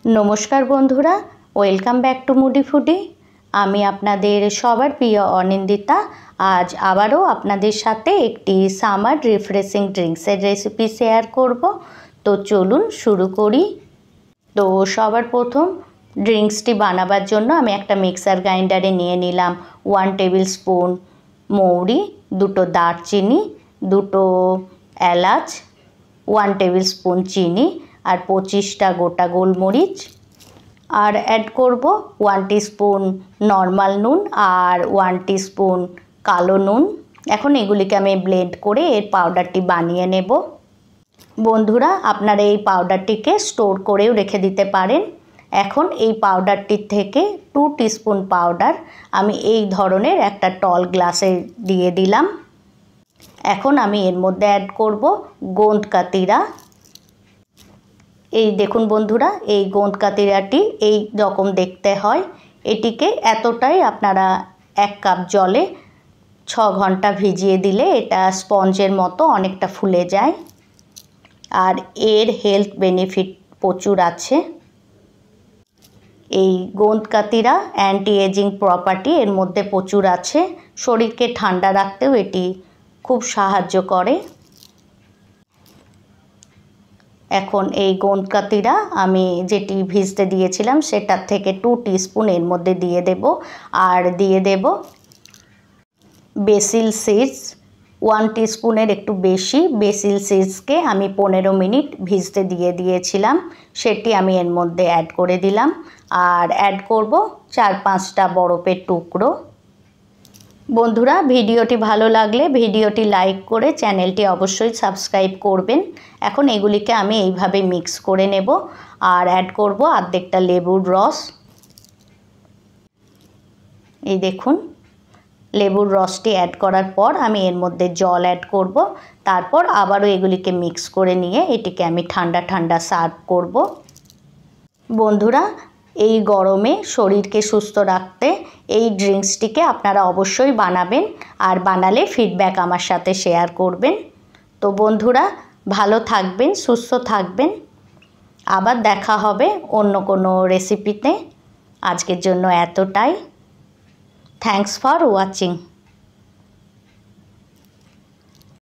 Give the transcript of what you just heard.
नमस्कार बंधुरा welcome back to मुडी फुडी। आमी आपनादेर सबार प्रिय अनिंदिता आज आबारो आपनादेर साथे एकटी सामार रिफ्रेशिंग ड्रिंक्सर रेसिपि शेयर करब। तो चलुन शुरू करी। तो सबार प्रथम ड्रिंक्सटी बानाबार जोन्नो आमी एकटा मिक्सार ग्राइंडारे निये निलाम 1 टेबिल स्पून मौरी, दुटो दारचिनी, दुटो एलाच, 1 टेबिल स्पून चीनी और 25टा गोटा गोलमरिच और ऐड करब 1 टीस्पून नर्माल नून और 1 टीस्पून कालो नून। एखन एगुलिके आमी ब्लेंड करे एर पाउडारटी बानिये नेब। बंधुरा आपनारा एई पाउडारटिके स्टोर करेও रेखे दिते पारेन। एखन एई पाउडारटिर थेके 2 टीस्पून पाउडार आमी एई धरनेर एकटा टल ग्लासे दिये दिलाम। एखन आमी एर मध्य ऐड करब गोंद कातिरा। এই দেখুন বন্ধুরা এই গোঁদ কাতিরাটি এই রকম দেখতে হয়। এটিকে এতটাই আপনারা 1 কাপ জলে 6 ঘন্টা ভিজিয়ে দিলে এটা স্পঞ্জের মতো অনেকটা ফুলে যায় আর এর হেলথ বেনিফিট প্রচুর আছে। এই গোঁদ কাতিরা অ্যান্টি এজিং প্রপার্টি এর মধ্যে প্রচুর আছে। শরীরকে ঠান্ডা রাখতেও এটি খুব সাহায্য করে। এখন এই গোঁদ কাতিরা আমি যেটি ভিজতে দিয়েছিলাম সেটার থেকে 2 টিস্পুন এর মধ্যে দিয়ে দেব আর দিয়ে দেব বেসিল সিডস 1 টিস্পুনের একটু বেশি। বেসিল সিডসকে আমি 15 মিনিট ভিজতে দিয়ে দিয়েছিলাম সেটি আমি এর মধ্যে অ্যাড করে দিলাম আর অ্যাড করব 4-5টা বরফের টুকরো। বন্ধুরা ভিডিওটি ভালো লাগলে ভিডিওটি লাইক করে চ্যানেলটি অবশ্যই সাবস্ক্রাইব করবেন। এখন এগুলিকে আমি এইভাবে মিক্স করে নেব আর অ্যাড করব অর্ধেকটা লেবুর রস। এই দেখুন লেবুর রসটি অ্যাড করার পর আমি এর মধ্যে জল অ্যাড করব। তারপর আবারও এগুলিকে মিক্স করে নিয়ে এটিকে আমি ঠান্ডা ঠান্ডা সার্ভ করব। বন্ধুরা এই গরমে শরীরকে সুস্থ রাখতে এই ড্রিঙ্কসটিকে আপনারা অবশ্যই বানাবেন আর বানালে ফিডব্যাক আমার সাথে শেয়ার করবেন। তো বন্ধুরা ভালো থাকবেন, সুস্থ থাকবেন। আবার দেখা হবে অন্য কোনো রেসিপিতে। আজকের জন্য এতটাই। Thanks for watching.